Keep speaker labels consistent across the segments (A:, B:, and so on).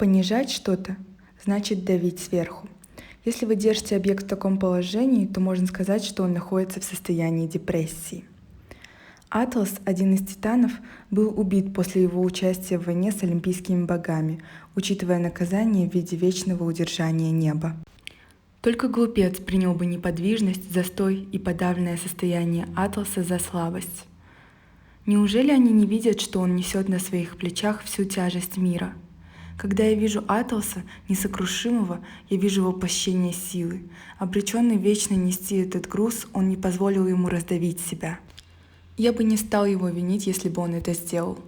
A: Понижать что-то значит давить сверху. Если вы держите объект в таком положении, то можно сказать, что он находится в состоянии депрессии. Атлас, один из титанов, был убит после его участия в войне с олимпийскими богами, учитывая наказание в виде вечного удержания неба. Только глупец принял бы неподвижность, застой и подавленное состояние Атласа за слабость. Неужели они не видят, что он несет на своих плечах всю тяжесть мира? Когда я вижу Атласа, несокрушимого, я вижу воплощение силы. Обреченный вечно нести этот груз, он не позволил ему раздавить себя. Я бы не стал его винить, если бы он это сделал.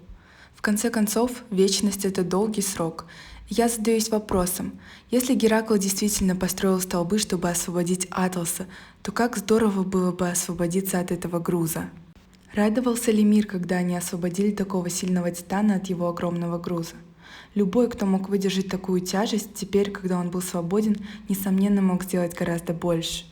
A: В конце концов, вечность — это долгий срок. Я задаюсь вопросом, если Геракл действительно построил столбы, чтобы освободить Атласа, то как здорово было бы освободиться от этого груза. Радовался ли мир, когда они освободили такого сильного титана от его огромного груза? Любой, кто мог выдержать такую тяжесть, теперь, когда он был свободен, несомненно мог сделать гораздо больше.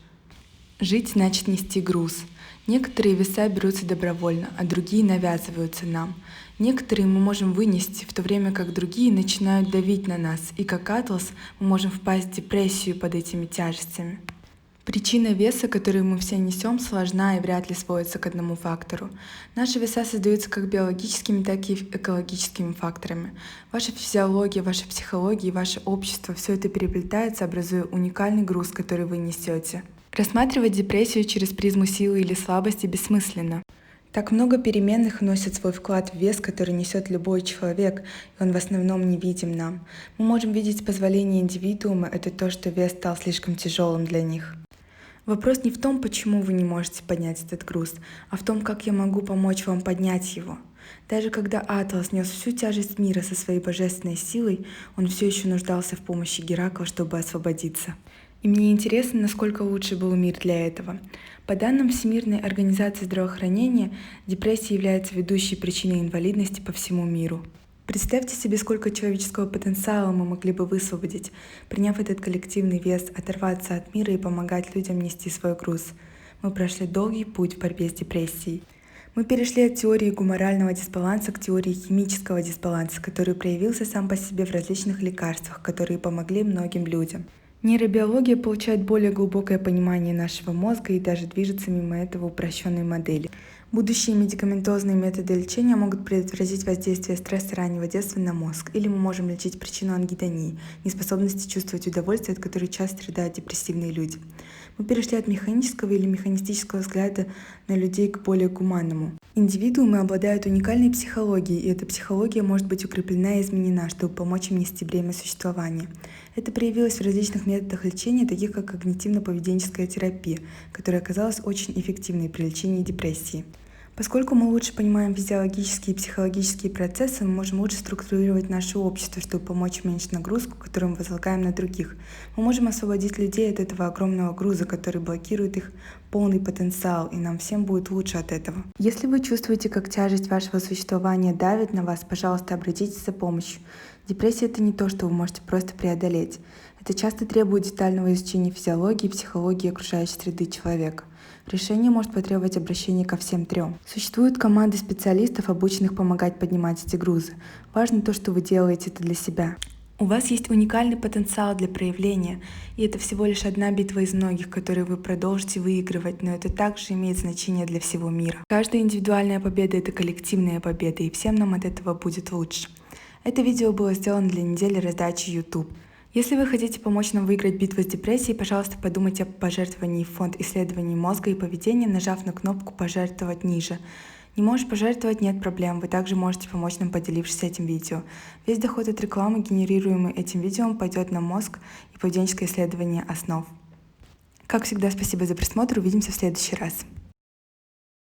A: Жить значит нести груз. Некоторые веса берутся добровольно, а другие навязываются нам. Некоторые мы можем вынести, в то время как другие начинают давить на нас, и как Атлас мы можем впасть в депрессию под этими тяжестями. Причина веса, который мы все несем, сложна и вряд ли сводится к одному фактору. Наши веса создаются как биологическими, так и экологическими факторами. Ваша физиология, ваша психология и ваше общество — все это переплетается, образуя уникальный груз, который вы несете. Рассматривать депрессию через призму силы или слабости бессмысленно. Так много переменных вносят свой вклад в вес, который несет любой человек, и он в основном невидим нам. Мы можем видеть позволение индивидуума — это то, что вес стал слишком тяжелым для них. Вопрос не в том, почему вы не можете поднять этот груз, а в том, как я могу помочь вам поднять его. Даже когда Атлас нес всю тяжесть мира со своей божественной силой, он все еще нуждался в помощи Геракла, чтобы освободиться. И мне интересно, насколько лучше был мир для этого. По данным Всемирной организации здравоохранения, депрессия является ведущей причиной инвалидности по всему миру. Представьте себе, сколько человеческого потенциала мы могли бы высвободить, приняв этот коллективный вес, оторваться от мира и помогать людям нести свой груз. Мы прошли долгий путь в борьбе с депрессией. Мы перешли от теории гуморального дисбаланса к теории химического дисбаланса, который проявился сам по себе в различных лекарствах, которые помогли многим людям. Нейробиология получает более глубокое понимание нашего мозга и даже движется мимо этого упрощенной модели. Будущие медикаментозные методы лечения могут предотвратить воздействие стресса раннего детства на мозг, или мы можем лечить причину ангидонии, неспособности чувствовать удовольствие, от которой часто страдают депрессивные люди. Мы перешли от механического или механистического взгляда на людей к более гуманному. Индивидуумы обладают уникальной психологией, и эта психология может быть укреплена и изменена, чтобы помочь им нести бремя существования. Это проявилось в различных методах лечения, таких как когнитивно-поведенческая терапия, которая оказалась очень эффективной при лечении депрессии. Поскольку мы лучше понимаем физиологические и психологические процессы, мы можем лучше структурировать наше общество, чтобы помочь уменьшить нагрузку, которую мы возлагаем на других. Мы можем освободить людей от этого огромного груза, который блокирует их полный потенциал, и нам всем будет лучше от этого. Если вы чувствуете, как тяжесть вашего существования давит на вас, пожалуйста, обратитесь за помощью. Депрессия — это не то, что вы можете просто преодолеть. Это часто требует детального изучения физиологии, психологии и окружающей среды человека. Решение может потребовать обращения ко всем трем. Существуют команды специалистов, обученных помогать поднимать эти грузы. Важно то, что вы делаете это для себя. У вас есть уникальный потенциал для проявления, и это всего лишь одна битва из многих, которые вы продолжите выигрывать, но это также имеет значение для всего мира. Каждая индивидуальная победа — это коллективная победа, и всем нам от этого будет лучше. Это видео было сделано для недели раздачи YouTube. Если вы хотите помочь нам выиграть битву с депрессией, пожалуйста, подумайте о пожертвовании в фонд исследований мозга и поведения, нажав на кнопку «Пожертвовать» ниже. Не можешь пожертвовать — нет проблем, вы также можете помочь нам, поделившись этим видео. Весь доход от рекламы, генерируемый этим видео, пойдет на мозг и поведенческое исследование основ. Как всегда, спасибо за просмотр, увидимся в следующий раз.